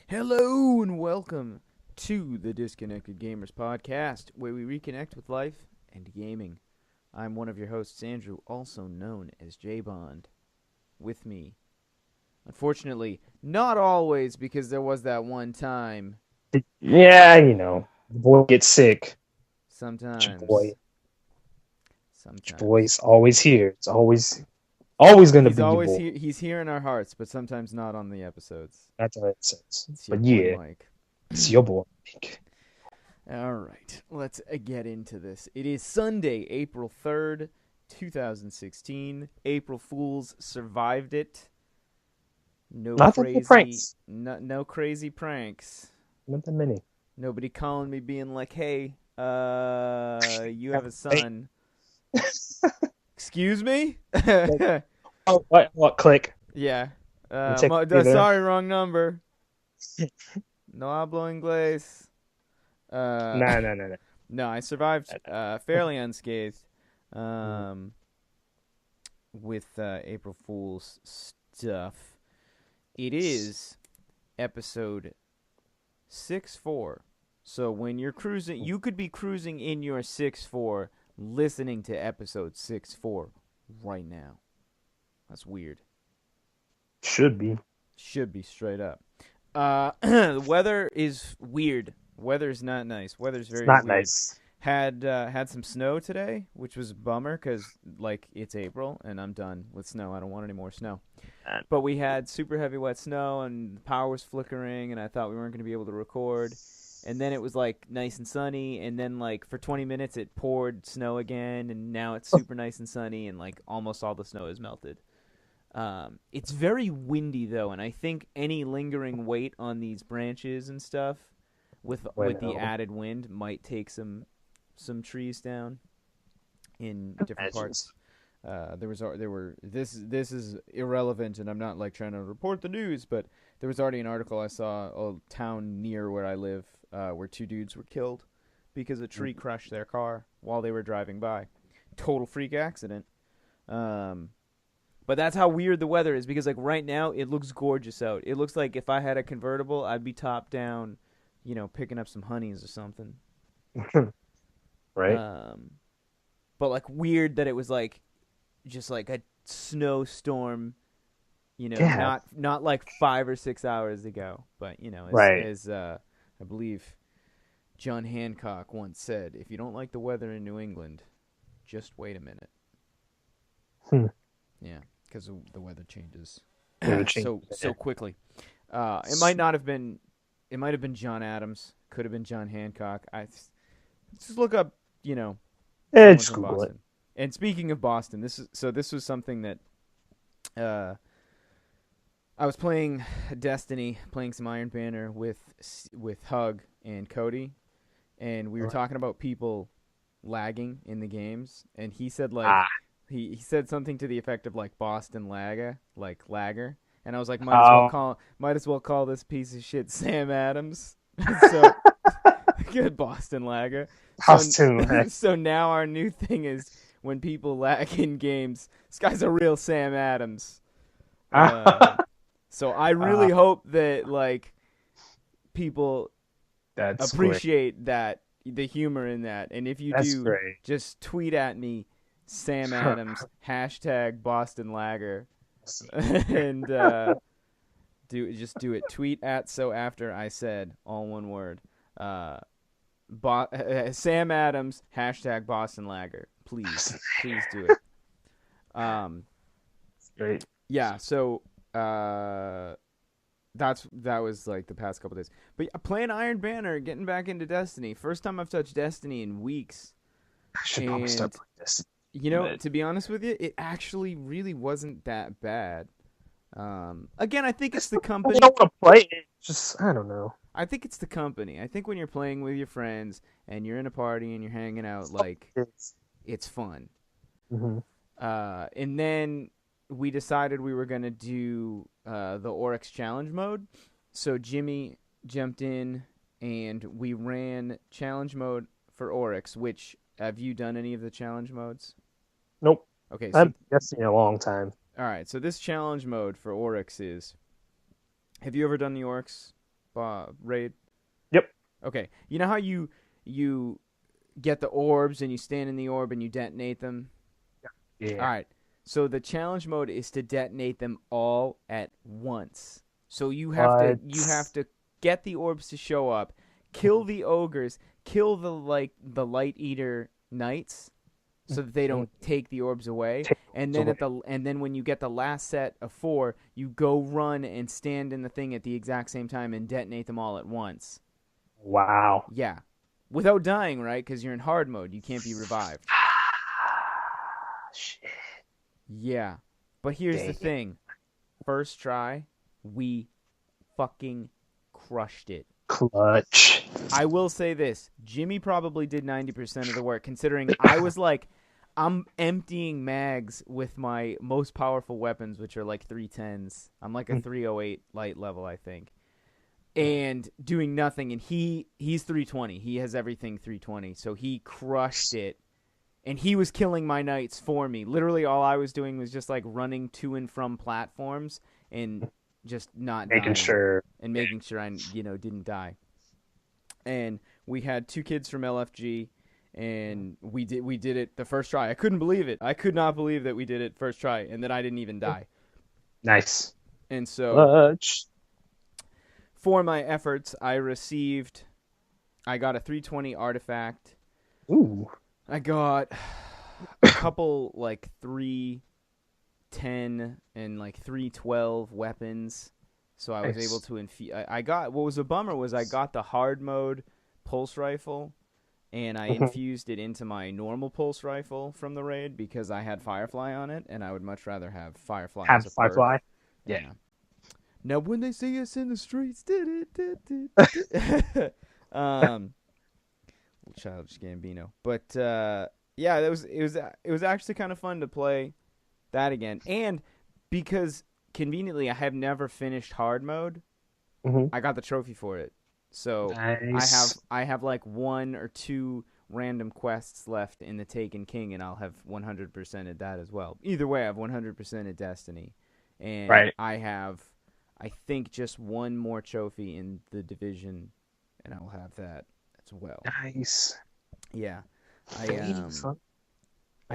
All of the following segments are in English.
Hello and welcome to the Disconnected Gamers podcast, where we reconnect with life and gaming. I'm one of your hosts, Andrew, also known as J-Bond. With me, unfortunately, not always, because there was that one time. Yeah, the boy gets sick. But Sometimes. your Sometimes. boy's always here. It's always gonna He's be your always boy. here. He's here in our hearts, but sometimes not on the episodes. That's how it says. It's your But boy, yeah, Mike. it's your boy. All right, let's get into this. It is Sunday, April 3rd, 2016. April Fools survived it. No Not that many crazy, pranks. no crazy pranks. Not that many. Nobody calling me being like, "Hey, you have a Hey, son." Excuse me? like, oh, what? Click. Yeah. Let me take a breather. Sorry, wrong number. No hablo inglés. Uh, Nah, nah, nah, nah. no, I survived fairly unscathed. Mm. Um, with April Fool's stuff. It is episode 6-4. So when you're cruising, you could be cruising in your 6-4 listening to episode 6-4 right now. That's weird. Should be. Should be straight up. The weather is weird. Weather's not nice. Weather's It's very not weird. nice. Had some snow today, which was a bummer because like it's April and I'm done with snow. I don't want any more snow. Man. But we had super heavy wet snow and the power was flickering and I thought we weren't going to be able to record. And then it was like nice and sunny and then like for 20 minutes it poured snow again and now it's super nice and sunny and like almost all the snow is melted. It's very windy though, and I think any lingering weight on these branches and stuff with the Bueno, added wind might take some trees down in different imagines. parts. There were this is irrelevant, and I'm not like trying to report the news, but there was already an article I saw a town near where I live where two dudes were killed because a tree crushed their car while they were driving by. Total freak accident. Um, but that's how weird the weather is because like right now it looks gorgeous out. It looks like if I had a convertible, I'd be top down, picking up some honeys or something. Right? Um, but like weird that it was like just like a snowstorm, Yeah, not like 5 or 6 hours ago, but right. as I believe John Hancock once said, if you don't like the weather in New England, just wait a minute. Hmm. Yeah, because the weather changes Weather change. so quickly. It might not have been. It might have been John Adams. Could have been John Hancock. I just look up. Someone Just from Google it. Boston. And speaking of Boston, this was something that uh, I was playing Destiny, playing some Iron Banner with Hug and Cody, and we were Alright. talking about people lagging in the games, and he said like Ah. he said something to the effect of like Boston lagger, like lagger, and I was like Oh. might as well call this piece of shit Sam Adams. So good Boston lagger. So Costume. Heck. so now our new thing is when people lag in games, this guy's a real Sam Adams. Uh, so I Uh, really hope that like people that's great. appreciate that the humor in that, and if you That's do, great. just tweet at me Sam Adams hashtag Boston Lager, and do it. Tweet at so after I said all one word. Uh, Sam Adams hashtag Boston Lager. Please do it. Um, Great. yeah. So that was like the past couple days. But yeah, playing Iron Banner, getting back into Destiny. First time I've touched Destiny in weeks. I should probably start And playing this. But to be honest with you, it actually really wasn't that bad. Again, I think I it's the still really company. don't want to play it. Just I don't know. I think it's the company. I think when you're playing with your friends and you're in a party and you're hanging out, like It's, it's fun. mm-hmm. And then we decided we were gonna do the Oryx challenge mode. So Jimmy jumped in and we ran challenge mode for Oryx. Which have you done any of the challenge modes? Nope. Okay, I so haven't guessed in a long time. all right, so this challenge mode for Oryx is. Have you ever done the Oryx? raid? Yep. Okay. You know how you get the orbs and you stand in the orb and you detonate them? Yeah. All right. So the challenge mode is to detonate them all at once. So you have to get the orbs to show up, kill the ogres, kill the light eater knights, so that they don't take the orbs away. And then when you get the last set of 4, you go run and stand in the thing at the exact same time and detonate them all at once. Wow. Yeah, without dying, right? Because you're in hard mode. You can't be revived. Shit. Yeah, but here's the Dang. thing. First try, we fucking crushed it. Clutch. I will say this. Jimmy probably did 90% of the work, considering I was like, I'm emptying mags with my most powerful weapons, which are like 310s. I'm like a 308 light level, I think. And doing nothing. And he's 320. He has everything 320. So he crushed it. And he was killing my knights for me. Literally all I was doing was just like running to and from platforms and just not Making dying. sure. And making sure I, didn't die. And we had 2 kids from LFG, and we did it the first try. I couldn't believe it. I could not believe that we did it first try and that I didn't even die. Nice. And so Clutch. for my efforts, I got a 320 artifact. Ooh. I got a couple like 310 and like 312 weapons. So I was Nice. able to I got, what was a bummer was I got the hard mode pulse rifle, and I infused it into my normal pulse rifle from the raid because I had Firefly on it, and I would much rather have Firefly as a perk. Firefly? Yeah. Now when they see us in the streets, Childish Gambino. But yeah, it was actually kind of fun to play that again, and because conveniently I have never finished hard mode, I got the trophy for it. So Nice. I have like 1 or 2 random quests left in the Taken King, and I'll have 100%ed that as well. Either way, I've 100%ed Destiny, and Right. I have, I think, just 1 more trophy in the Division, and I will have that as well. Nice. Yeah, I Fun.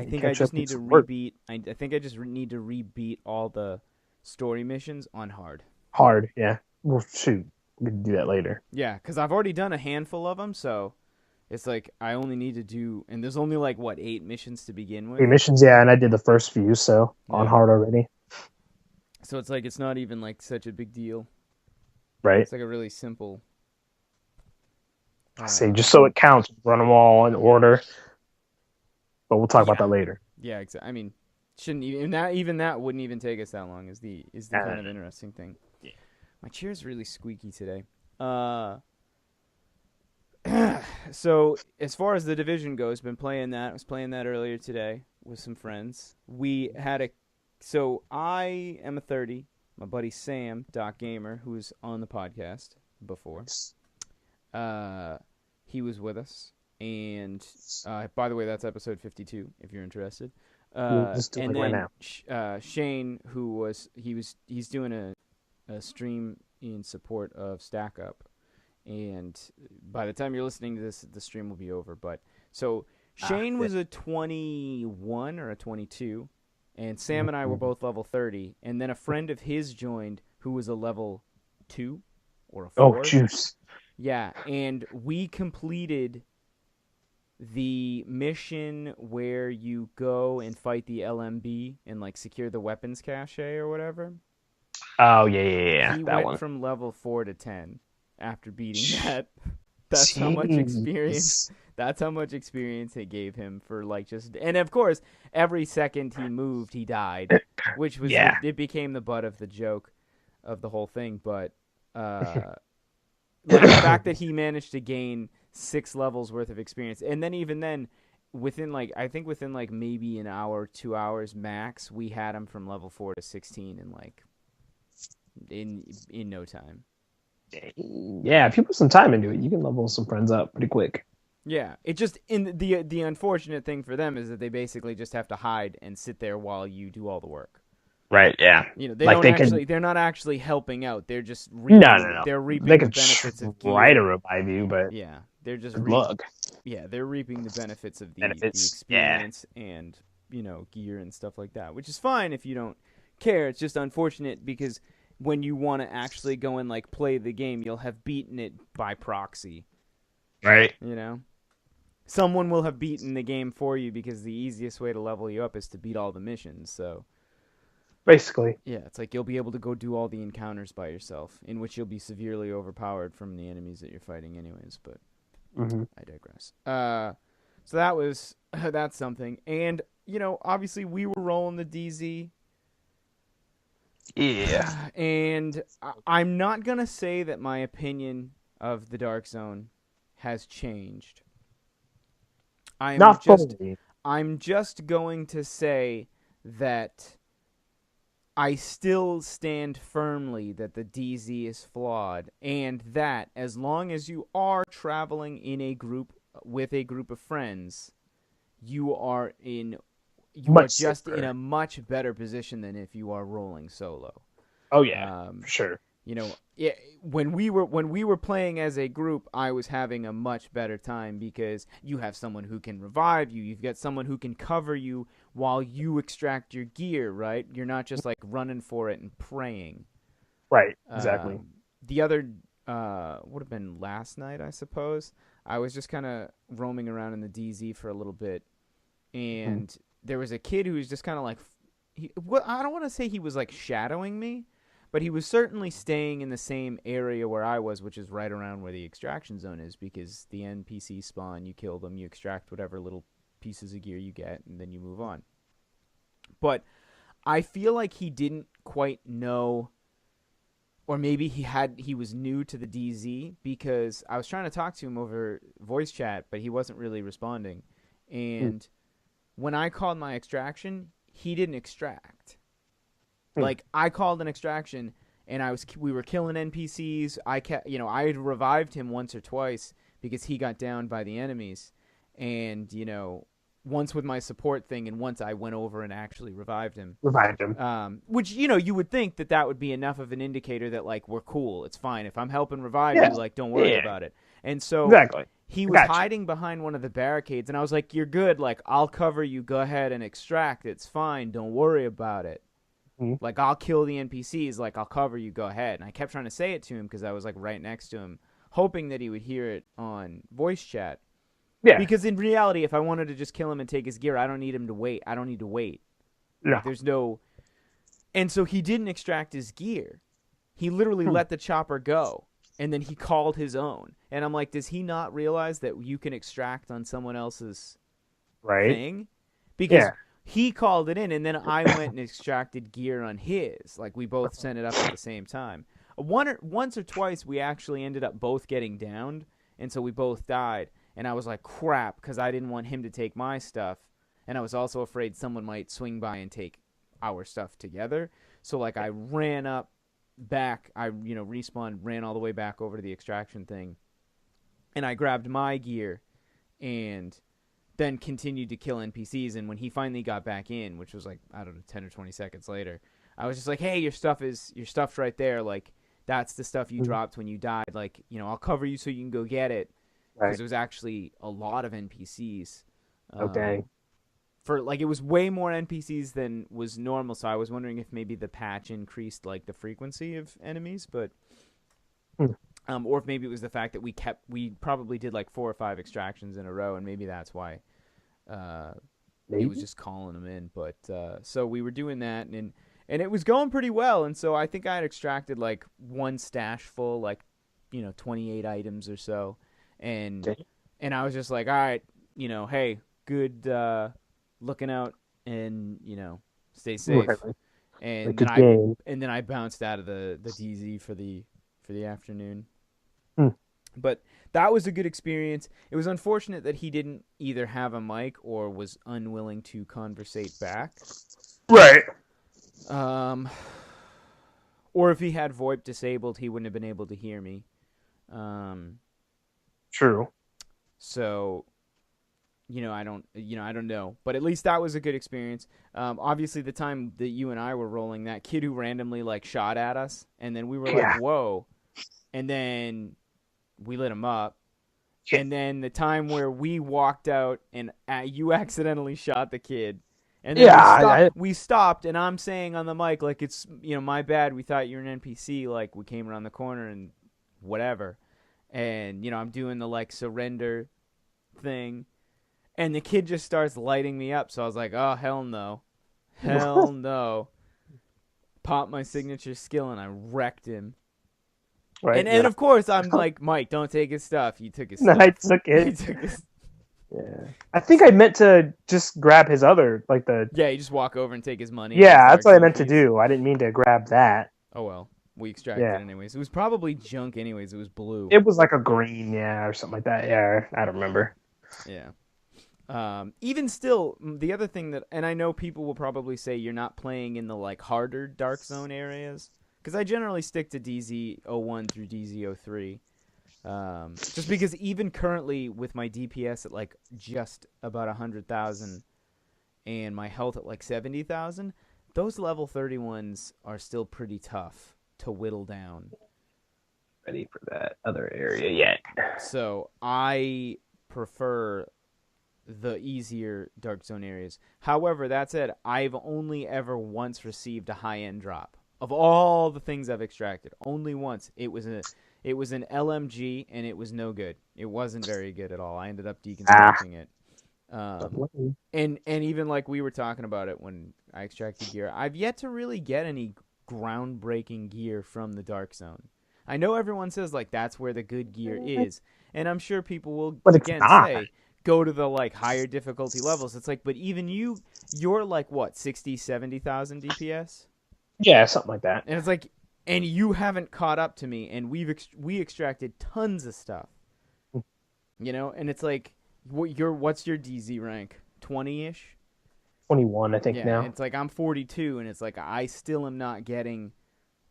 think I just need to rebeat. I think I just need to rebeat all the story missions on hard. Hard, yeah. Well, shoot. We can do that later. Yeah, because I've already done a handful of them, so it's like I only need to do, and there's only like, what, 8 missions to begin with? 8 missions, yeah, and I did the first few, so on hard already. So it's like, it's not even like such a big deal. Right. It's like a really simple. I say, just so it counts, run them all in order. But we'll talk about that later. Yeah, exactly. I mean, shouldn't even that wouldn't even take us that long. Is the kind of interesting thing. Yeah. My chair's really squeaky today. So as far as the Division goes, been playing that. I was playing that earlier today with some friends. So I am a 30. My buddy Sam, Doc Gamer, who was on the podcast before, he was with us. And by the way, that's episode 52, if you're interested. And then right now. Shane, he's doing a stream in support of Stack Up, and by the time you're listening to this, the stream will be over. But so Shane was a 21 or a 22, and Sam and I were both level 30, and then a friend of his joined who was a level 2 or a 4. Oh, juice. Yeah, and we completed the mission where you go and fight the LMB and like secure the weapons cache or whatever. Oh, yeah. He that went one. from level 4 to 10 after beating that. That's how much experience. That's how much experience it gave him for like just. And of course, every second he moved, he died, which was it became the butt of the joke of the whole thing. But like the fact that he managed to gain 6 levels worth of experience, and then even then, within like maybe an hour, 2 hours max, we had him from level 4 to 16 in like in no time. Yeah, if you put some time into it, you can level some friends up pretty quick. Yeah, it just the unfortunate thing for them is that they basically just have to hide and sit there while you do all the work. Right. Yeah. You know, they Like don't they actually could. they're not actually helping out. They're just No, reaping no, no. they're They reaping the could benefits of try to gear. revive you, but Yeah. They're just good luck. yeah, they're reaping the benefits of the Benefits. Yeah. experience and, gear and stuff like that, which is fine if you don't care. It's just unfortunate because when you want to actually go and like play the game, you'll have beaten it by proxy, Right. you know? Someone will have beaten the game for you because the easiest way to level you up is to beat all the missions. So, Basically. yeah, it's like you'll be able to go do all the encounters by yourself, in which you'll be severely overpowered from the enemies that you're fighting anyways, but I digress. So that was that's something. And, obviously we were rolling the DZ. Yeah. And I'm not going to say that my opinion of the Dark Zone has changed. Not fully. I'm just going to say that I still stand firmly that the DZ is flawed, and that as long as you are traveling in a group with a group of friends, you are just in a much better position than if you are rolling solo. Oh yeah, for sure. When we were playing as a group, I was having a much better time because you have someone who can revive you. You've got someone who can cover you while you extract your gear, right? You're not just like running for it and praying. Right, exactly. The other would have been last night, I suppose. I was just kind of roaming around in the DZ for a little bit, and there was a kid who was just kind of like, I don't want to say he was like shadowing me, but he was certainly staying in the same area where I was, which is right around where the extraction zone is, because the NPC spawn, you kill them, you extract whatever little pieces of gear you get, and then you move on. But I feel like he didn't quite know, or maybe he was new to the DZ, because I was trying to talk to him over voice chat, but he wasn't really responding. And when I called my extraction, he didn't extract. Like, I called an extraction, and we were killing NPCs. I had revived him once or twice because he got downed by the enemies, and once with my support thing, and once I went over and actually revived him. Which you would think that would be enough of an indicator that like we're cool. It's fine if I'm helping revive you. Like, don't worry about it. And so exactly. He was hiding behind one of the barricades, and I was like, "You're good. Like, I'll cover you. Go ahead and extract. It's fine. Don't worry about it." Like, I'll kill the NPCs. Like, I'll cover you. Go ahead. And I kept trying to say it to him because I was, like, right next to him, hoping that he would hear it on voice chat. Yeah. Because in reality, if I wanted to just kill him and take his gear, I don't need him to wait. I don't need to wait. No. Like, there's no... And so he didn't extract his gear. He literally let the chopper go, and then he called his own. And I'm like, does he not realize that you can extract on someone else's thing? Because... he called it in, and then I went and extracted gear on his. Like, we both sent it up at the same time. Once or twice, we actually ended up both getting downed, and so we both died. And I was like, crap, because I didn't want him to take my stuff, and I was also afraid someone might swing by and take our stuff together. So, like, I ran up back. I, respawned, ran all the way back over to the extraction thing, and I grabbed my gear, and... then continued to kill NPCs, and when he finally got back in, which was like, I don't know, 10 or 20 seconds later, I was just like, hey, your stuff's right there. Like, that's the stuff you dropped when you died. Like, I'll cover you so you can go get it. Because there was actually a lot of NPCs. Okay. It was way more NPCs than was normal, so I was wondering if maybe the patch increased, like, the frequency of enemies, but... or if maybe it was the fact that we probably did like 4 or 5 extractions in a row, and maybe that's why he was just calling them in. But so we were doing that, and it was going pretty well. And so I think I had extracted like one stash full, like 28 items or so, and I was just like, all right, hey, good looking out, and stay safe. And then I bounced out of the DZ for the afternoon. But that was a good experience. It was unfortunate that he didn't either have a mic or was unwilling to conversate back. Right. Or if he had VoIP disabled, he wouldn't have been able to hear me. True. So, I don't know, but at least that was a good experience. Obviously, the time that you and I were rolling, that kid who randomly like shot at us, and then we were like, Yeah. "Whoa!" and then we lit him up. Yeah. And then the time where we walked out and you accidentally shot the kid, and then we stopped, and I'm saying on the mic like it's my bad. We thought you were an NPC. Like we came around the corner and whatever, and I'm doing the like surrender thing. And the kid just starts lighting me up. So I was like, oh, hell no. Hell no. Popped my signature skill and I wrecked him. Right. And of course, I'm like, Mike, don't take his stuff. You took his No, stuff. I took it. He took his... Yeah. I think I meant to just grab his other, like the... Yeah, you just walk over and take his money. Yeah, that's what I meant to do. I didn't mean to grab that. Oh, well. We extracted it anyways. It was probably junk anyways. It was blue. It was like a green, or something like that. Yeah, I don't remember. Yeah. Even still, the other thing that, and I know people will probably say you're not playing in the like harder Dark Zone areas, because I generally stick to DZ01 through DZ03. Just because even currently with my DPS at like just about 100,000 and my health at like 70,000, those level 31s are still pretty tough to whittle down. Ready for that other area yet. So I prefer the easier Dark Zone areas. However, that said, I've only ever once received a high-end drop. Of all the things I've extracted, only once. It was an LMG, and it was no good. It wasn't very good at all. I ended up deconstructing it. And even like we were talking about it when I extracted gear, I've yet to really get any groundbreaking gear from the Dark Zone. I know everyone says like that's where the good gear is, and I'm sure people will again say go to the like higher difficulty levels. It's like, but even you're like what 60, 70,000 DPS? Yeah, something like that. And it's like, and you haven't caught up to me, and we extracted tons of stuff, and it's like, what's your DZ rank? 20-ish? 21, I think now. It's like I'm 42, and it's like I still am not getting.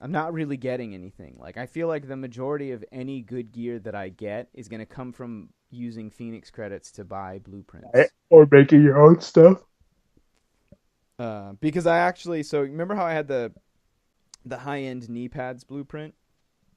I'm not really getting anything. Like I feel like the majority of any good gear that I get is going to come from using Phoenix credits to buy blueprints. Or making your own stuff. Because I actually, so remember how I had the high-end knee pads blueprint?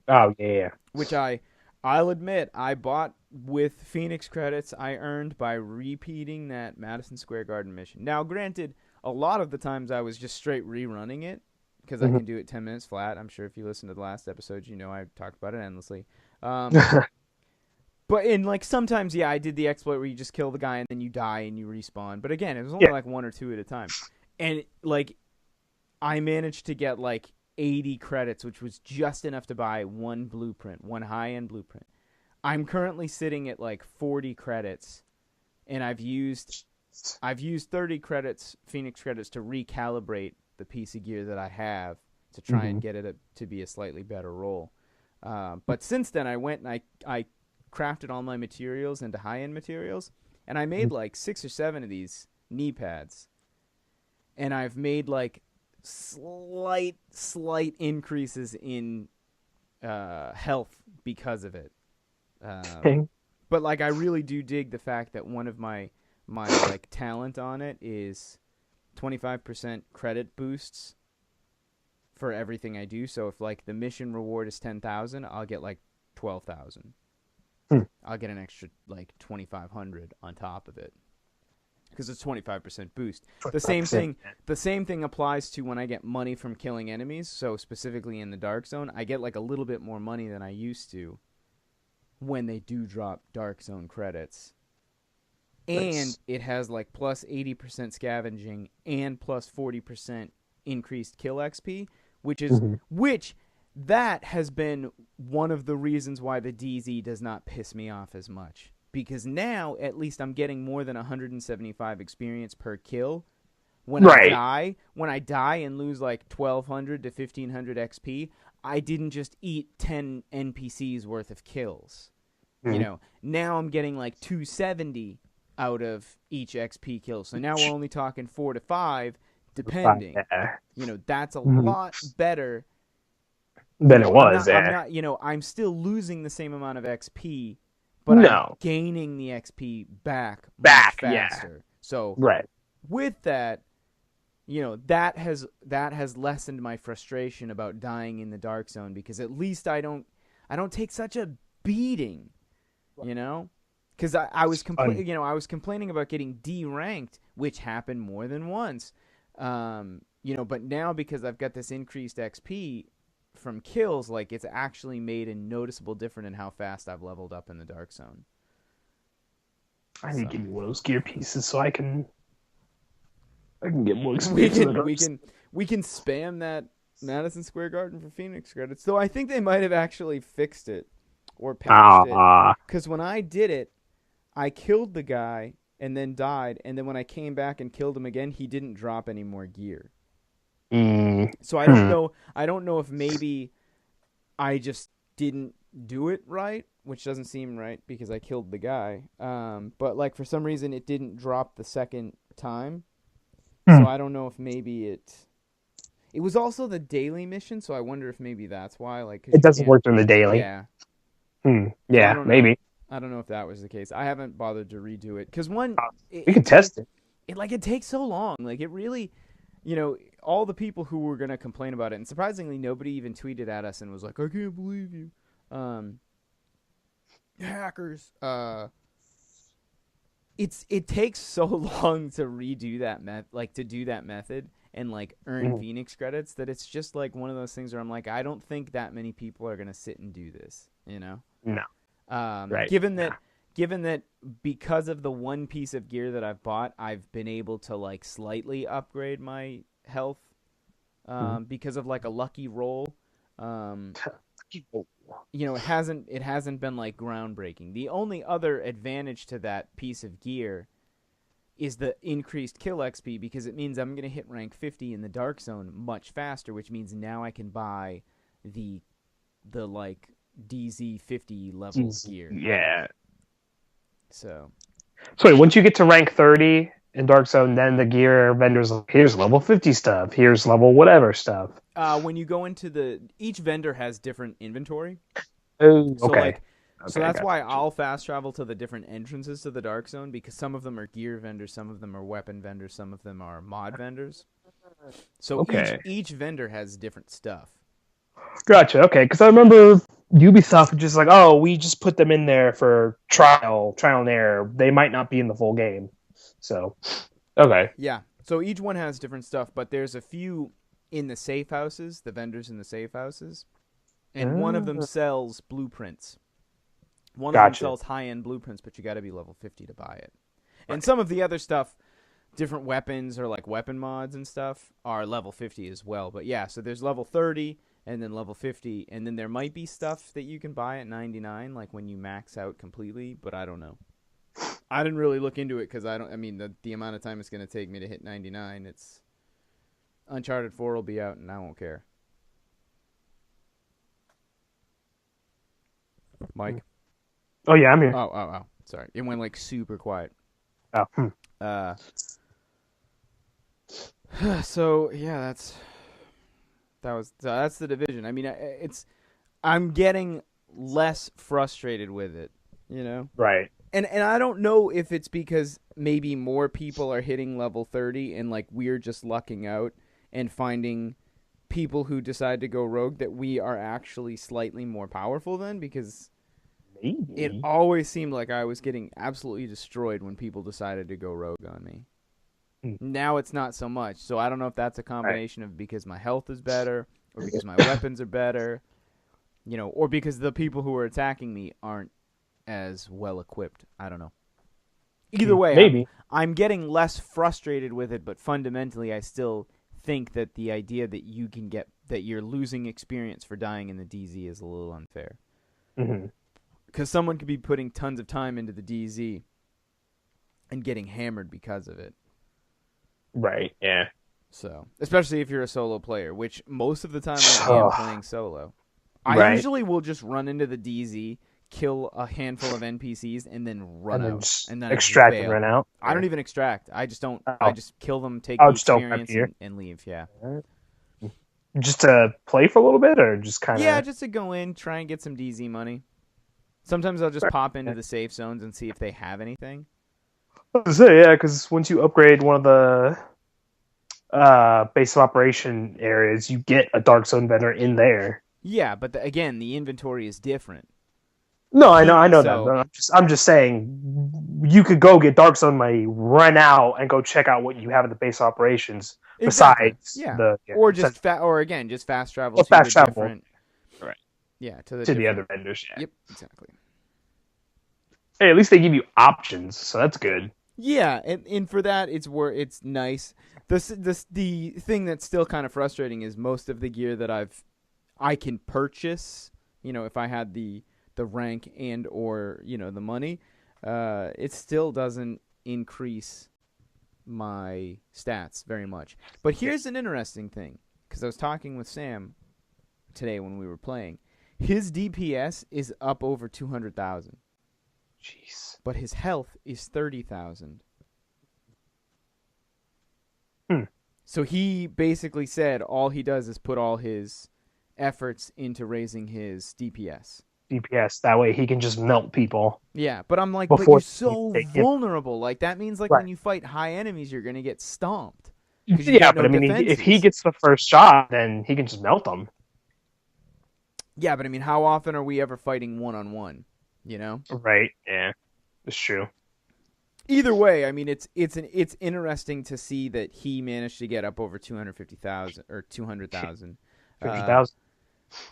Oh, yeah. Which I'll admit, I bought with Phoenix credits I earned by repeating that Madison Square Garden mission. Now, granted, a lot of the times I was just straight rerunning it, because I can do it 10 minutes flat. I'm sure if you listen to the last episode, I talked about it endlessly. But in like sometimes, I did the exploit where you just kill the guy and then you die and you respawn. But again, it was only like 1 or 2 at a time. And like I managed to get like 80 credits, which was just enough to buy one blueprint, one high-end blueprint. I'm currently sitting at like 40 credits, and I've used 30 credits, Phoenix credits, to recalibrate the piece of gear that I have to try and get it to be a slightly better roll. But since then, I went and I crafted all my materials into high-end materials, and I made like 6 or 7 of these knee pads. And I've made like slight increases in health because of it. But like I really do dig the fact that one of my like talent on it is 25% credit boosts for everything I do. So if like the mission reward is 10,000, I'll get like 12,000. I'll get an extra like 2,500 on top of it because it's 25% boost. 25%. The same thing applies to when I get money from killing enemies. So specifically in the Dark Zone, I get like a little bit more money than I used to when they do drop Dark Zone credits. And it has like plus 80% scavenging and plus 40% increased kill XP, which that has been one of the reasons why the DZ does not piss me off as much. Because now, at least I'm getting more than 175 experience per kill. When I die and lose like 1,200 to 1,500 XP, I didn't just eat 10 NPCs worth of kills. Now I'm getting like 270 out of each XP kill. So now we're only talking 4 to 5, depending. That's a lot better than it was. I'm still losing the same amount of XP, but I'm No. gaining the XP back much Back, faster. yeah. So Right. with that, that has lessened my frustration about dying in the Dark Zone, because at least I don't take such a beating, because I was complaining about getting D ranked, which happened more than once, but now because I've got this increased XP from kills, like, it's actually made a noticeable difference in how fast I've leveled up in the Dark Zone. I need to give you one of those gear pieces so I can get more experience. We can spam that Madison Square Garden for Phoenix credits. Though I think they might have actually fixed it or patched it. Because when I did it, I killed the guy and then died, and then when I came back and killed him again, he didn't drop any more gear. So I don't know. I don't know if maybe I just didn't do it right, which doesn't seem right because I killed the guy. But like for some reason, it didn't drop the second time. So I don't know if maybe it was also the daily mission, so I wonder if maybe that's why. Like, it doesn't work during the daily. Yeah. Yeah, so maybe. I don't know if that was the case. I haven't bothered to redo it because we can test it. It takes so long. Like, it really, all the people who were gonna complain about it, and surprisingly, nobody even tweeted at us and was like, "I can't believe you, hackers." It takes so long to redo that to do that method and like earn Phoenix credits, that it's just like one of those things where I'm like, I don't think that many people are gonna sit and do this, No. Right. Given that because of the one piece of gear that I've bought, I've been able to like slightly upgrade my health because of like a lucky roll. It hasn't been like groundbreaking. The only other advantage to that piece of gear is the increased kill XP, because it means I'm going to hit rank 50 in the Dark Zone much faster, which means now I can buy the like DZ 50 level gear. Yeah. So wait, once you get to rank 30 in Dark Zone, then the gear vendor's like, here's level 50 stuff, here's level whatever stuff. When you go into each vendor has different inventory. Oh, okay. So that's why I'll fast travel to the different entrances to the Dark Zone, because some of them are gear vendors, some of them are weapon vendors, some of them are mod vendors. So each vendor has different stuff. Gotcha. Okay, because I remember Ubisoft was just like, oh, we just put them in there for trial and error. They might not be in the full game. So, okay. Yeah. So each one has different stuff, but there's a few in the safe houses, the vendors in the safe houses, and one of them sells blueprints. One of them sells high-end blueprints, but you got to be level 50 to buy it. And some of the other stuff, different weapons or like weapon mods and stuff, are level 50 as well. But yeah, so there's level 30 and then level 50, and then there might be stuff that you can buy at 99, like when you max out completely, but I don't know. I didn't really look into it because the amount of time it's going to take me to hit 99, it's Uncharted 4 will be out and I won't care. Mike? Oh, yeah, I'm here. Oh. Sorry. It went like super quiet. Oh. So, yeah, that's the Division. I mean, I'm getting less frustrated with it, Right. And I don't know if it's because maybe more people are hitting level 30 and like we're just lucking out and finding people who decide to go rogue that we are actually slightly more powerful than, because it always seemed like I was getting absolutely destroyed when people decided to go rogue on me. Now it's not so much. So I don't know if that's a combination of because my health is better or because my weapons are better, or because the people who are attacking me aren't as well equipped. I don't know. Either way, maybe I'm getting less frustrated with it, but fundamentally I still think that the idea that you're losing experience for dying in the DZ is a little unfair. Because someone could be putting tons of time into the DZ and getting hammered because of it. Right, yeah. So, especially if you're a solo player, which most of the time I am playing solo. I usually will just run into the DZ, kill a handful of NPCs, and then run out. And then extract and run out? I don't even extract. I just don't. I just kill them, take the experience, and leave, yeah. Just to play for a little bit, or just kind of... Yeah, just to go in, try and get some DZ money. Sometimes I'll just pop into the safe zones and see if they have anything. I was gonna say, yeah, because once you upgrade one of the base of operation areas, you get a Dark Zone vendor in there. Yeah, but again, the inventory is different. No, I know that. So But I'm just saying, you could go get Dark Zone money, run out, and go check out what you have in the base operations. exactly, Besides yeah, the or just or again, just fast travel or to fast the travel, different, right? yeah, to To the the other different. vendors. Yeah. Yep, exactly. Hey, at least they give you options, so that's good. Yeah, and for that, it's nice. The thing that's still kind of frustrating is most of the gear that I can purchase. If I had the rank and or the money, it still doesn't increase my stats very much. But here's an interesting thing, because I was talking with Sam today when we were playing. His DPS is up over 200,000. Jeez. But his health is 30,000. So he basically said all he does is put all his efforts into raising his DPS. DPS. That way he can just melt people. Yeah, but I'm like, but Before you're so vulnerable. Like, that means, like, right. when you fight high enemies, you're going to get stomped. You Yeah, got but no I mean, if defenses. he gets the first shot, then he can just melt them. Yeah, but I mean, how often are we ever fighting one-on-one? Right. Yeah. It's true. Either way, I mean, it's interesting to see that he managed to get up over 250,000 or 200,000. 50,000.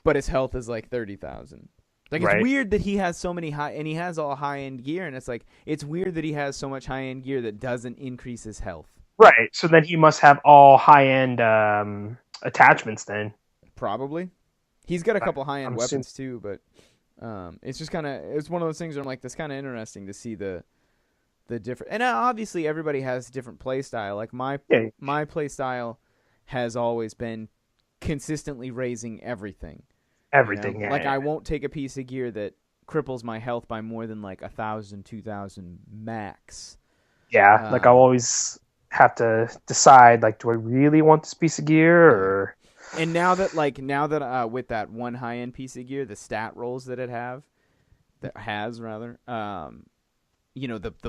But his health is like 30,000. Like, right. It's weird that he has so many and he has all high-end gear, and it's weird that he has so much high-end gear that doesn't increase his health. Right. So then he must have all high-end attachments then. Probably. He's got a couple high-end weapons too, but it's just it's one of those things where I'm like, that's kind of interesting to see the different. And obviously everybody has a different play style. Like my play style has always been consistently raising everything. Everything. Yeah, like I won't take a piece of gear that cripples my health by more than like 1,000, 2,000 max. Yeah, like I'll always have to decide, like, do I really want this piece of gear or? And now that with that one high end piece of gear, the stat rolls that it has the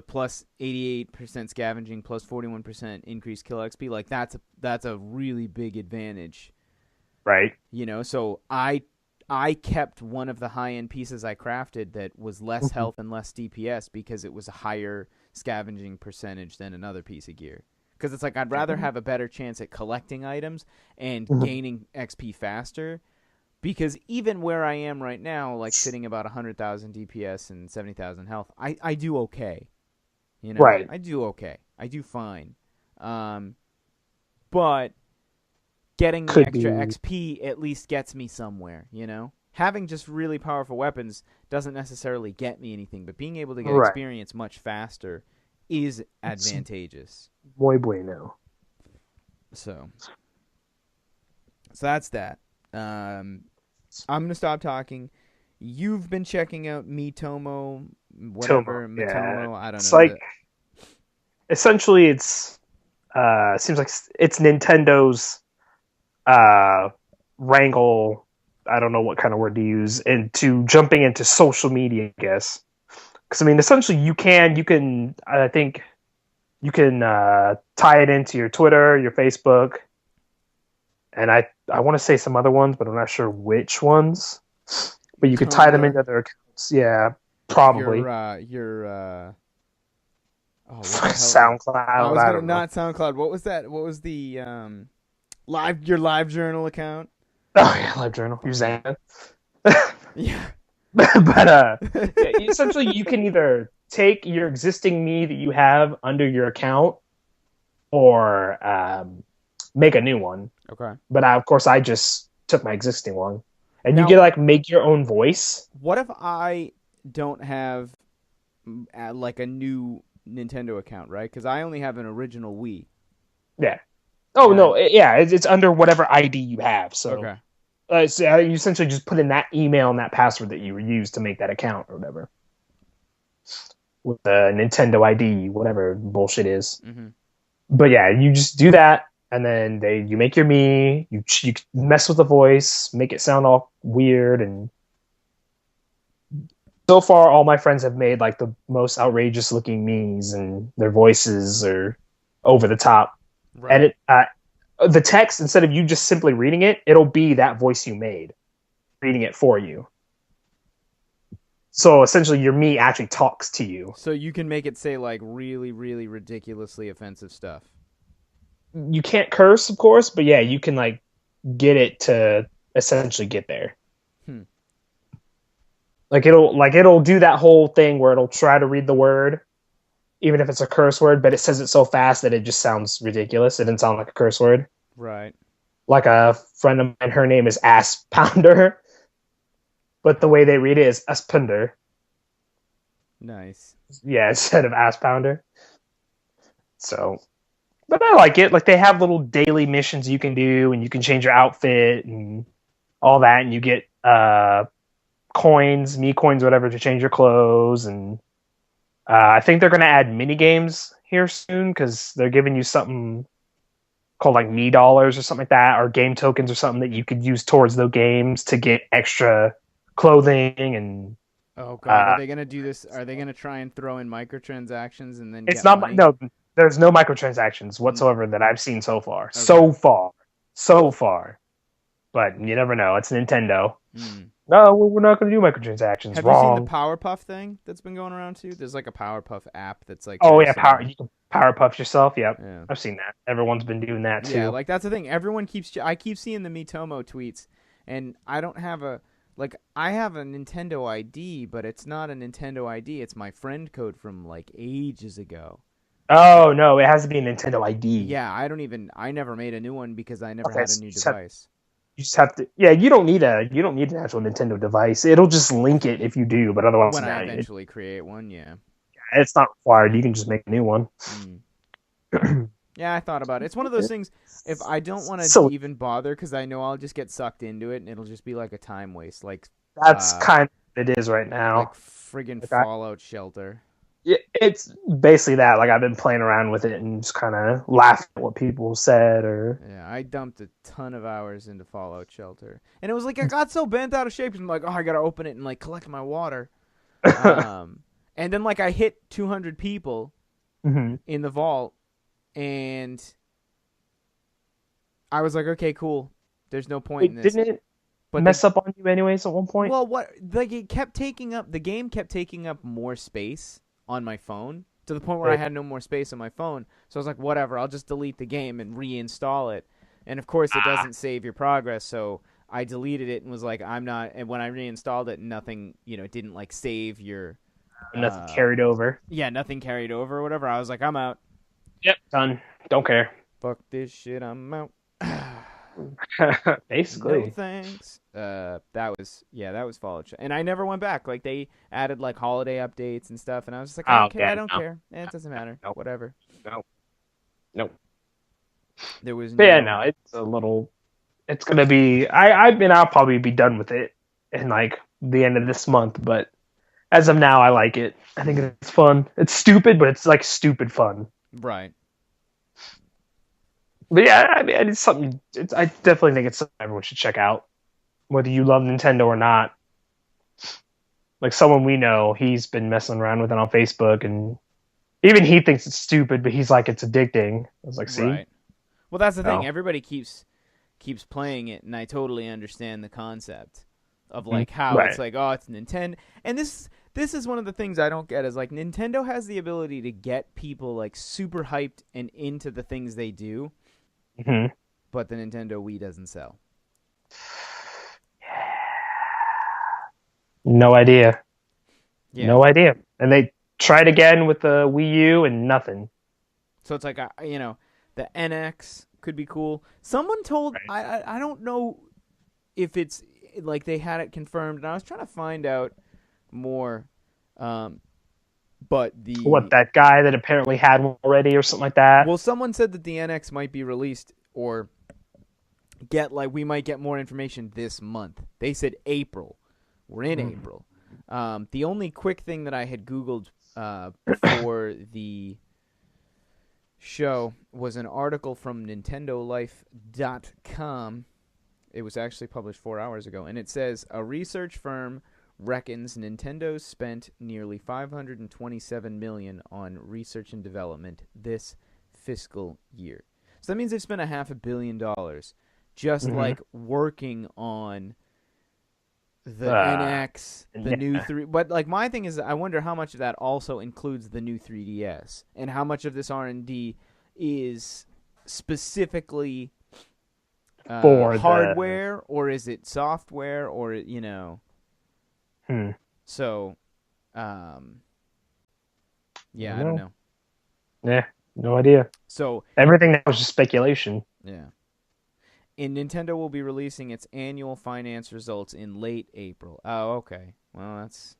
plus 88% scavenging, plus 41% increased kill XP, like that's a really big advantage. Right. So I kept one of the high end pieces I crafted that was less health and less DPS because it was a higher scavenging percentage than another piece of gear. Because it's like, I'd rather have a better chance at collecting items and gaining XP faster. Because even where I am right now, like sitting about 100,000 DPS and 70,000 health, I do okay. Right. I do okay. I do fine. But getting the extra XP at least gets me somewhere, Having just really powerful weapons doesn't necessarily get me anything, but being able to get experience much faster is advantageous. Muy bueno. So that's that. I'm going to stop talking. You've been checking out Miitomo, whatever, Mitomo, yeah. I don't know. It's like, essentially it's, seems like it's Nintendo's wrangle, I don't know what kind of word to use, into jumping into social media, I guess. Because, I mean, essentially you can, I think, you can tie it into your Twitter, your Facebook, and I want to say some other ones, but I'm not sure which ones. But you could tie them into their accounts. Yeah, probably. Your SoundCloud. Not SoundCloud. What was that? What was the your LiveJournal account? Oh yeah, LiveJournal. Your Zan. Yeah. But essentially, you can either take your existing me that you have under your account, or make a new one. Okay. But of course, I just took my existing one, and you get make your own voice. What if I don't have like a new Nintendo account, right? Because I only have an original Wii. Yeah. Oh no, yeah, it's under whatever ID you have. So. Okay. So you essentially just put in that email and that password that you used to make that account or whatever. With the Nintendo ID, whatever bullshit is. Mm-hmm. But yeah, you just do that, and then you make your me, you mess with the voice, make it sound all weird, and so far, all my friends have made like the most outrageous looking memes, and their voices are over the top. And Right. the text, instead of you just simply reading it, it'll be that voice you made reading it for you. So essentially, your me actually talks to you. So you can make it say like really, really ridiculously offensive stuff. You can't curse, of course, but yeah, you can like get it to essentially get there. Hmm. It'll do that whole thing where it'll try to read the word, even if it's a curse word, but it says it so fast that it just sounds ridiculous. It didn't sound like a curse word. Right. Like a friend of mine, her name is Ass Pounder, but the way they read it is Aspunder. Nice. Yeah, instead of Ass Pounder. So, but I like it. Like they have little daily missions you can do, and you can change your outfit and all that, and you get coins, me coins, whatever, to change your clothes. And I think they're going to add mini games here soon because they're giving you something called like me dollars or something like that, or game tokens or something that you could use towards those games to get extra clothing. And Oh God, are they gonna do this? Are they gonna try and throw in microtransactions and then it's get not money? no, there's no microtransactions N- whatsoever that I've seen so far. Okay. So far. But you never know. It's Nintendo. Hmm. No, we're not going to do microtransactions. Have you seen the Wrong. Powerpuff thing that's been going around too? There's like a Powerpuff app that's like Oh very yeah, power. similar. You can power puff yourself. Yep, Yeah. I've seen that. Everyone's been doing that Yeah, too. like that's the thing. Everyone keeps. I keep seeing the Mitomo tweets, and I don't have a like. I have a Nintendo ID, but it's not a Nintendo ID. It's my friend code from like ages ago. And Oh no, it has to be a Nintendo ID. yeah, I don't even. I never made a new one because I never Okay, had a so new device. you just have to. Yeah, you don't need an actual Nintendo device. It'll just link it if you do, but otherwise, When I no, eventually create one, yeah. it's not required. You can just make a new one. Mm. Yeah, I thought about it. It's one of those things. If I don't want to So even bother, because I know I'll just get sucked into it, and it'll just be like a time waste, that's uh, kind of what it is right now. friggin' Like I, Fallout Shelter. Yeah, it's basically that. Like I've been playing around with it and just kind of laughing at what people said, or Yeah, I dumped a ton of hours into Fallout Shelter, and it was like I got so bent out of shape. I'm like, oh, I gotta open it and like collect my water. Um, and then like I hit 200 people hmm in the vault, and I was like, okay, cool. There's no point in Wait, this. didn't it But mess up on you anyways at one point? well, what like it kept taking up the game kept taking up more space on my phone to the point where I Right. had no more space on my phone. So I was like, whatever, I'll just delete the game and reinstall it. And of course, it Ah, doesn't save your progress, so I deleted it and was like, I'm not. And when I reinstalled it, nothing, it didn't like save your, nothing uh, carried over. yeah, nothing carried over or whatever. I was like, I'm out. Yep, done. Don't care. Fuck this shit, I'm out. No Basically. thanks. That was Fallout and I never went back. Like they added like holiday updates and stuff, and I was just like, I Oh don't care. yeah, I don't no, care. It doesn't matter. no, Whatever. no, no. There was But yeah, no. no, it's a little. It's gonna be. I mean, I'll probably be done with it in like the end of this month. But as of now, I like it. I think it's fun. It's stupid, but it's like stupid fun. Right. But yeah, I mean, it's something. I definitely think it's something everyone should check out, whether you love Nintendo or not. Like someone we know, he's been messing around with it on Facebook, and even he thinks it's stupid, but he's like, it's addicting. I was like, see, Right. Well, that's the thing. no, Everybody keeps playing it, and I totally understand the concept of Mhm. like how it's Right. like, oh, it's Nintendo, and this is one of the things I don't get is like Nintendo has the ability to get people like super hyped and into the things they do, hmm but the Nintendo Wii doesn't sell. No idea. Yeah. No idea. And they tried again with the Wii U and nothing. So it's like the NX could be cool. Someone told Right. I don't know if it's like they had it confirmed, and I was trying to find out more. Um, but What, the that guy that apparently had one already or something like that? well, someone said that the NX might be released or get like we might get more information this month. They said April. We're in Mm. April. The only quick thing that I had Googled before the show was an article from NintendoLife.com. It was actually published 4 hours ago, and it says a research firm reckons Nintendo spent nearly $527 million on research and development this fiscal year. So that means they've spent $500 million just like working on the NX, the new 3. But like my thing is, I wonder how much of that also includes the new 3DS, and how much of this R&D is specifically for hardware, or is it software, or So, yeah, I don't know. Yeah, no idea. So everything that was just speculation. Yeah. And Nintendo will be releasing its annual finance results in late April. Oh, okay. Well, that's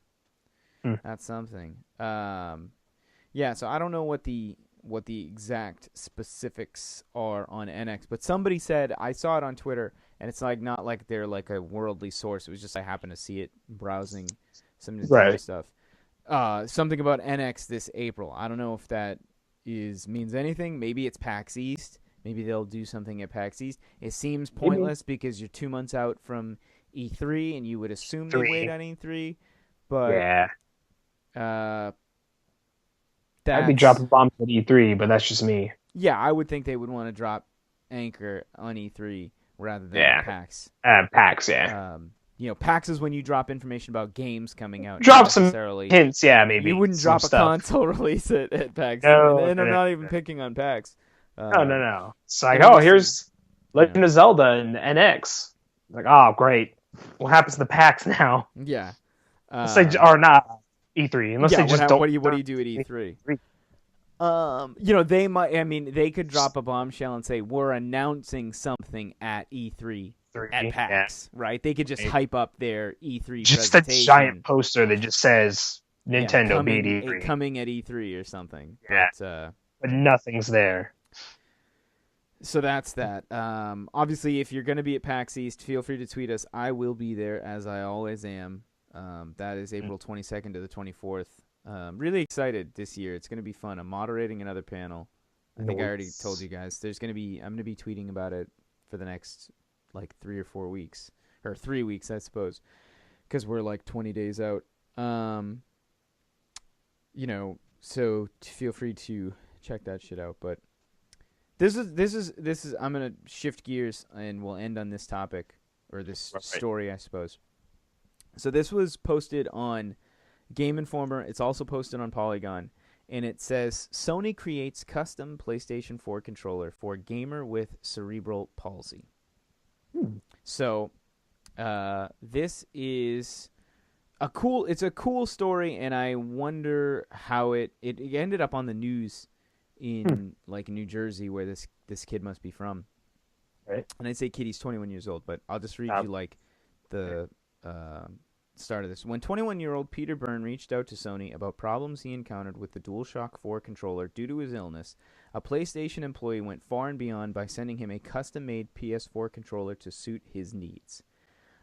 something. Yeah. So I don't know what the exact specifics are on NX, but somebody said, I saw it on Twitter, and it's like not like they're like a worldly source. It was just I happened to see it browsing some Nintendo stuff. Something about NX this April. I don't know if that means anything. Maybe it's PAX East. Maybe they'll do something at PAX East. It seems pointless because you're 2 months out from E3, and you would assume they wait on E3. But I'd be dropping bombs at E3, but that's just me. Yeah, I would think they would want to drop Anchor on E3 rather than PAX. PAX, yeah. PAX is when you drop information about games coming out. Drop some hints, maybe. You wouldn't drop a console release at PAX. No, and I'm not even picking on PAX. No. It's like, here's Legend of Zelda and NX. Like, oh, great. What happens to the PAX now? Yeah. Or not E3. Unless they just don't. What do you do at E3? They might. I mean, they could drop a bombshell and say we're announcing something at E3 at PAX, right? They could just hype up their E3 just presentation. a giant poster that just says Nintendo beat E3 coming at E3 or something. Yeah, but nothing's there. So that's that. Obviously, if you're going to be at PAX East, feel free to tweet us. I will be there, as I always am. That is April 22nd to the 24th. Really excited this year. It's going to be fun. I'm moderating another panel. I think I already told you guys. I'm going to be tweeting about it for the next, 3 or 4 weeks. Or 3 weeks, I suppose. Because we're, 20 days out. So feel free to check that shit out. But this is I'm going to shift gears, and we'll end on this topic, or this story, I suppose. So this was posted on Game Informer. It's also posted on Polygon, and it says Sony creates custom PlayStation 4 controller for gamer with cerebral palsy. So this is a cool story, and I wonder how it ended up on the news in New Jersey, where this kid must be from. Right. And I'd say kid, he's 21 years old, but I'll just read you the start of this. When 21-year-old Peter Byrne reached out to Sony about problems he encountered with the DualShock 4 controller due to his illness, a PlayStation employee went far and beyond by sending him a custom-made PS4 controller to suit his needs.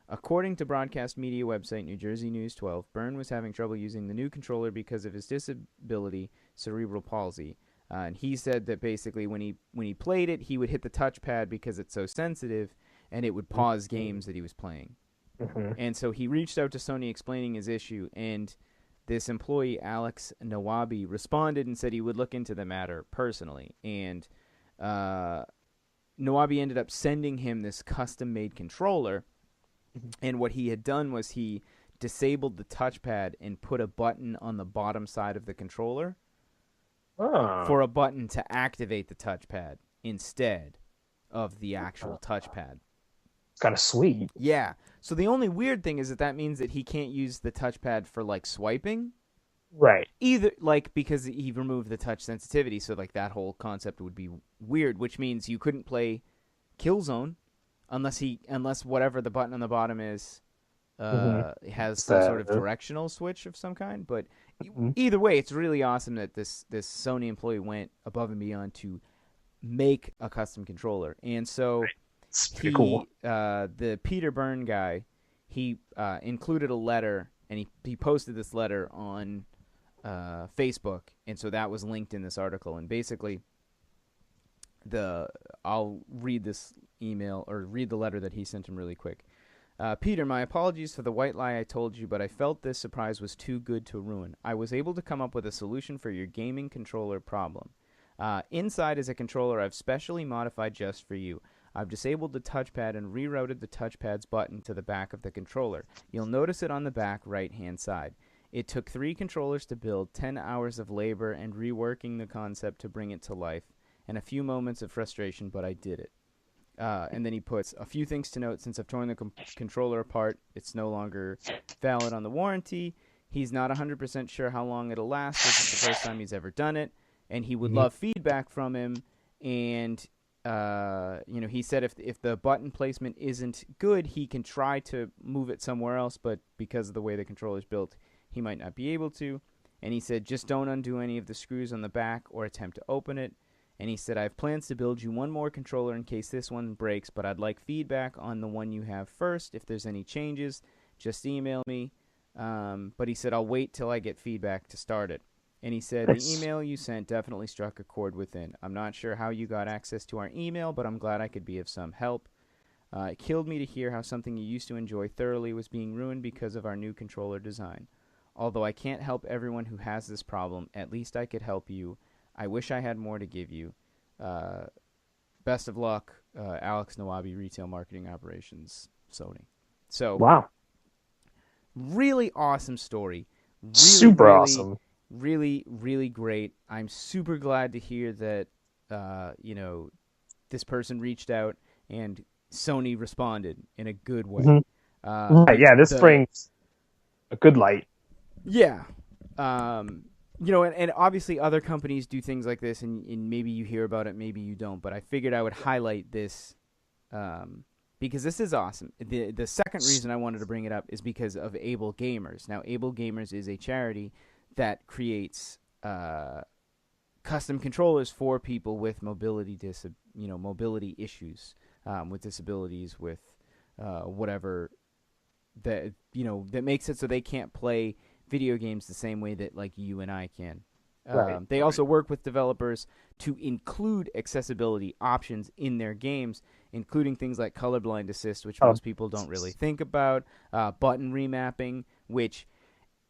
According to broadcast media website New Jersey News 12, Byrne was having trouble using the new controller because of his disability, cerebral palsy. And he said that basically when he played it, he would hit the touchpad because it's so sensitive, and it would pause games that he was playing. And so he reached out to Sony explaining his issue, and this employee, Alex Nawabi, responded and said he would look into the matter personally. And Nawabi ended up sending him this custom-made controller, and what he had done was he disabled the touchpad and put a button on the bottom side of the controller for a button to activate the touchpad instead of the actual touchpad. It's kind of sweet. Yeah. So the only weird thing is that means that he can't use the touchpad for swiping. Right. Either because he removed the touch sensitivity, so that whole concept would be weird, which means you couldn't play Killzone unless whatever the button on the bottom is has some sort of directional switch of some kind. But either way, it's really awesome that this Sony employee went above and beyond to make a custom controller. And so cool. The Peter Byrne guy, he included a letter, and he posted this letter on Facebook, and so that was linked in this article. And basically, I'll read this email or read the letter that he sent him really quick. Peter, my apologies for the white lie I told you, but I felt this surprise was too good to ruin. I was able to come up with a solution for your gaming controller problem. Inside is a controller I've specially modified just for you. I've disabled the touchpad and rerouted the touchpad's button to the back of the controller. You'll notice it on the back right-hand side. It took 3 controllers to build, 10 hours of labor and reworking the concept to bring it to life, and a few moments of frustration, but I did it. And then he puts a few things to note. Since I've torn the controller apart, it's no longer valid on the warranty. He's not 100% sure how long it'll last. This is the first time he's ever done it, and he would love feedback from him. And he said if the button placement isn't good, he can try to move it somewhere else, but because of the way the controller's built, he might not be able to. And he said just don't undo any of the screws on the back or attempt to open it. And he said, I have plans to build you one more controller in case this one breaks, but I'd like feedback on the one you have first. If there's any changes, just email me. But he said, I'll wait till I get feedback to start it. And he said, the email you sent definitely struck a chord within. I'm not sure how you got access to our email, but I'm glad I could be of some help. It killed me to hear how something you used to enjoy thoroughly was being ruined because of our new controller design. Although I can't help everyone who has this problem, at least I could help you. I wish I had more to give you. Best of luck, Alex Nawabi, Retail Marketing Operations, Sony. So, wow, really awesome story. Really, super awesome. Really, really great. I'm super glad to hear that, this person reached out and Sony responded in a good way. Yeah, this brings a good light. Yeah. And obviously other companies do things like this, and maybe you hear about it, maybe you don't. But I figured I would highlight this because this is awesome. The second reason I wanted to bring it up is because of Able Gamers. Now, Able Gamers is a charity that creates custom controllers for people with mobility issues, with disabilities, with whatever that makes it so they can't play video games the same way that like you and I can. They also work with developers to include accessibility options in their games, including things like colorblind assist, which most people don't really think about, button remapping, which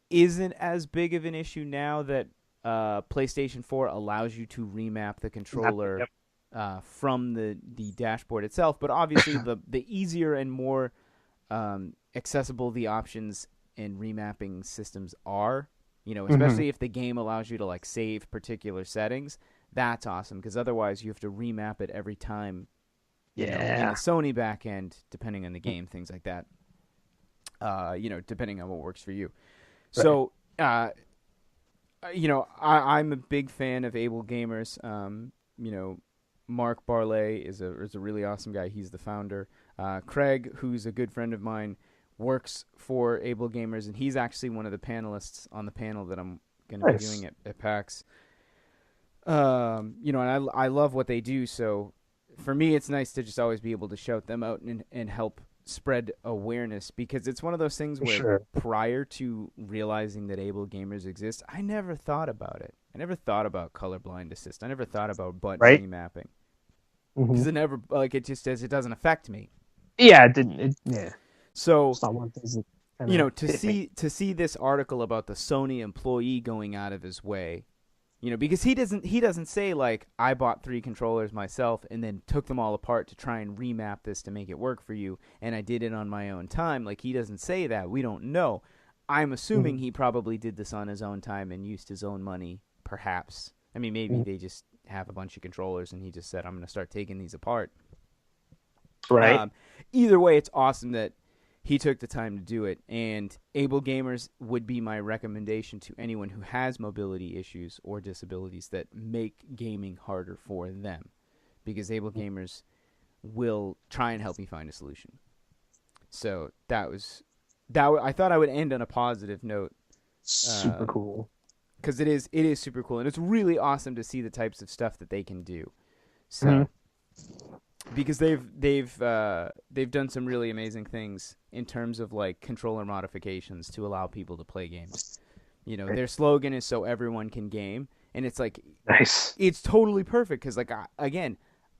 isn't as big of an issue now that PlayStation 4 allows you to remap the controller from the dashboard itself. But obviously the easier and more accessible the options and remapping systems are, especially if the game allows you to like save particular settings, that's awesome, because otherwise you have to remap it every time in the Sony backend, depending on the game, things like that, depending on what works for you. Right. So I'm a big fan of Able Gamers. Mark Barley is a really awesome guy. He's the founder. Craig, who's a good friend of mine, works for Able Gamers, and he's actually one of the panelists on the panel that I'm going to be doing at PAX. And I love what they do, so for me it's nice to just always be able to shout them out and help spread awareness, because it's one of those things where prior to realizing that Able Gamers exist, I never thought about it. I never thought about colorblind assist. I never thought about button remapping. Because it never, it just says it doesn't affect me. Yeah, it didn't. So, it's not one thing that to see this article about the Sony employee going out of his way, because he doesn't say like, I bought 3 controllers myself and then took them all apart to try and remap this to make it work for you, and I did it on my own time. Like, he doesn't say that. We don't know. I'm assuming he probably did this on his own time and used his own money, perhaps. I mean, maybe they just have a bunch of controllers and he just said, I'm going to start taking these apart. Right. Either way, it's awesome that he took the time to do it, and Able Gamers would be my recommendation to anyone who has mobility issues or disabilities that make gaming harder for them, because Able Gamers will try and help you find a solution. So that I thought I would end on a positive note. Super cool. Because it is super cool, and it's really awesome to see the types of stuff that they can do. So. Because they've done some really amazing things in terms of like controller modifications to allow people to play games. Their slogan is so everyone can game, and it's like nice. It's totally perfect, because like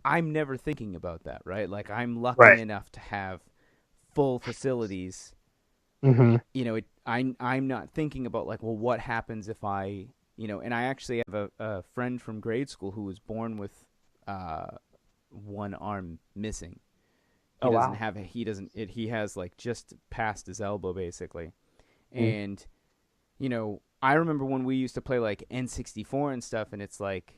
I'm never thinking about that, right? Like, I'm lucky enough to have full facilities, Mm-hmm. I'm not thinking about like, well, what happens if and I actually have a friend from grade school who was born with uh, one arm missing. He Oh doesn't wow. have he has like just past his elbow basically. Mm. And I remember when we used to play like N64 and stuff, and it's like,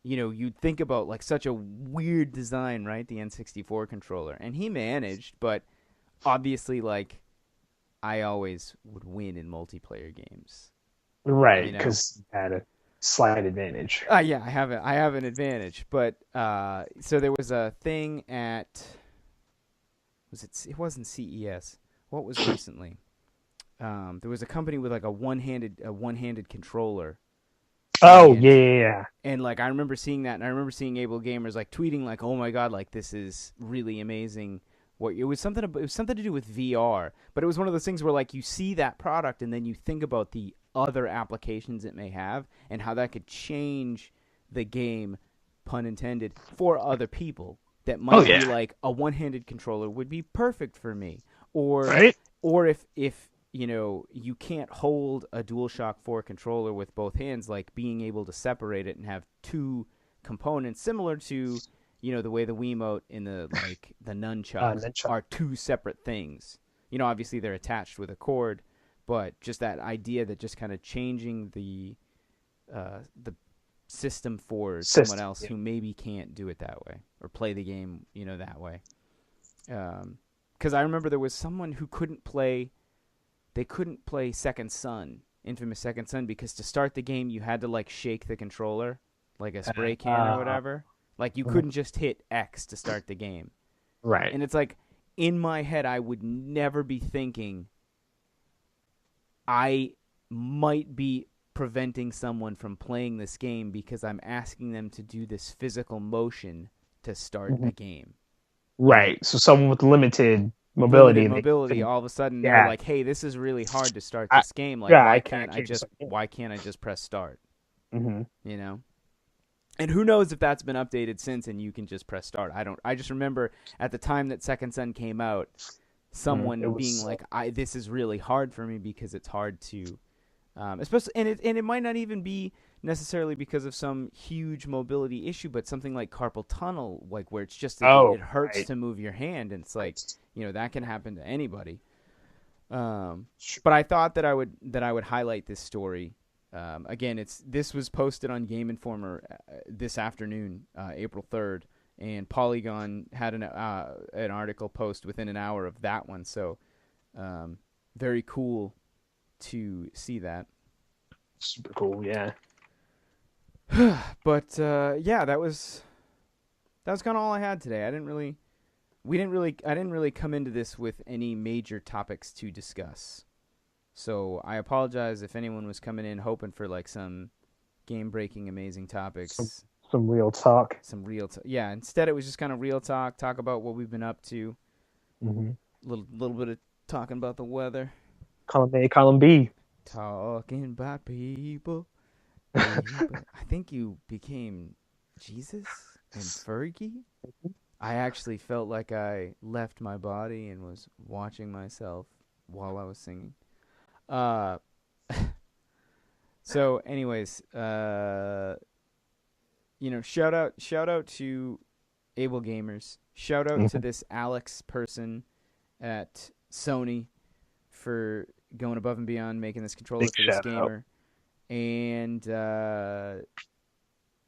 you'd think about like such a weird design, right? The N64 controller. And he managed, but obviously, like, I always would win in multiplayer games, Right, you know? because you had a slight advantage. Yeah, I have an advantage. But, so there was a thing at, it wasn't CES. What was recently? There was a company with like a one-handed controller. Oh And yeah, yeah, yeah. like I remember seeing that, and I remember seeing Able Gamers like tweeting like, "Oh my god, like this is really amazing." It was something to do with VR, but it was one of those things where like you see that product and then you think about the other applications it may have and how that could change the game, pun intended, for other people that Oh might be yeah. like a one-handed controller would be perfect for me, or Right. if you can't hold a DualShock 4 controller with both hands, like being able to separate it and have two components similar to, the way the Wiimote and the nunchuck Nunchuck. are two separate things. Obviously they're attached with a cord, but just that idea that just kind of changing the system for someone System. else Yeah. who maybe can't do it that way or play the game, that way. Because I remember there was someone who couldn't play. They couldn't play Second Son, Infamous Second Son, because to start the game you had to like shake the controller like a spray can or Uh, whatever. Like you couldn't just hit X to start the game. right. And it's like in my head I would never be thinking I might be preventing someone from playing this game because I'm asking them to do this physical motion to start a Mhm. game. Right. So someone with limited Limited mobility, they mobility, can, all of a sudden they're yeah, like, "Hey, this is really hard to start I, this game. Like, yeah, why I can't I can't just just like, yeah. press start?" Hmm. You know? And who knows if that's been updated since and you can just press start. I just remember at the time that Second Son came out, It someone being was like, "I this is really hard for me because it's hard to especially and it might not even be necessarily because of some huge mobility issue, but something like carpal tunnel, like where it's just like it oh hurts right. to move your hand, and it's like Right. that can happen to anybody. Um, Sure. but I thought that I would highlight this story. Again, this was posted on Game Informer this afternoon, April 3rd, and Polygon had an article post within an hour of that one. So very cool to see that. Super cool. Yeah. But yeah, that was kind of all I had today. I didn't really come into this with any major topics to discuss. So I apologize if anyone was coming in hoping for like some game-breaking, amazing Some topics, some real talk. some yeah. Instead, it was just kind of real talk about what we've been up to, Mm-hmm. little bit of talking about the weather, Column A, column B. talking about people. I think you became Jesus and Fergie. I actually felt like I left my body and was watching myself while I was singing. Uh, so, anyways, shout out to Able Gamers. Shout out to Mhm. this Alex person at Sony for going above and beyond making this controller Big for this shout out. gamer. And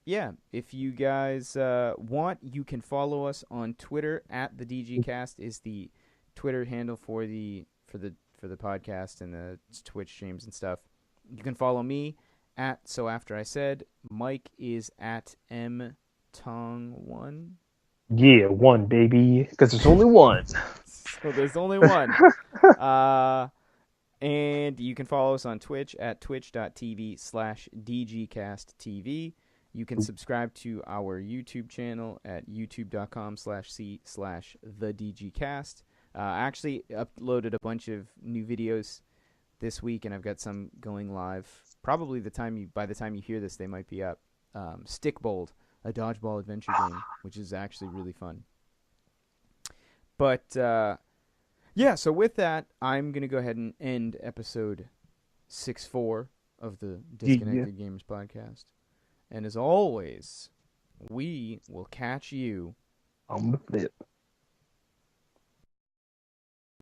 yeah, if you guys want, you can follow us on Twitter at the DGCast is the Twitter handle for the podcast and the Twitch streams and stuff. You can follow me at So After I Said. Mike is at mtong1. Yeah, one baby, because there's only one. So there's only one. Uh, and you can follow us on Twitch at twitch.tv/DGCastTV. You can subscribe to our YouTube channel at youtube.com/c/thedgcast. I actually uploaded a bunch of new videos this week, and I've got some going live. Probably by the time you hear this, they might be up. Stickbold, a dodgeball adventure game, which is actually really fun. But Yeah, so with that, I'm going to go ahead and end episode 6-4 of the Yeah. Disconnected Gamers podcast. And as always, we will catch you On the flip.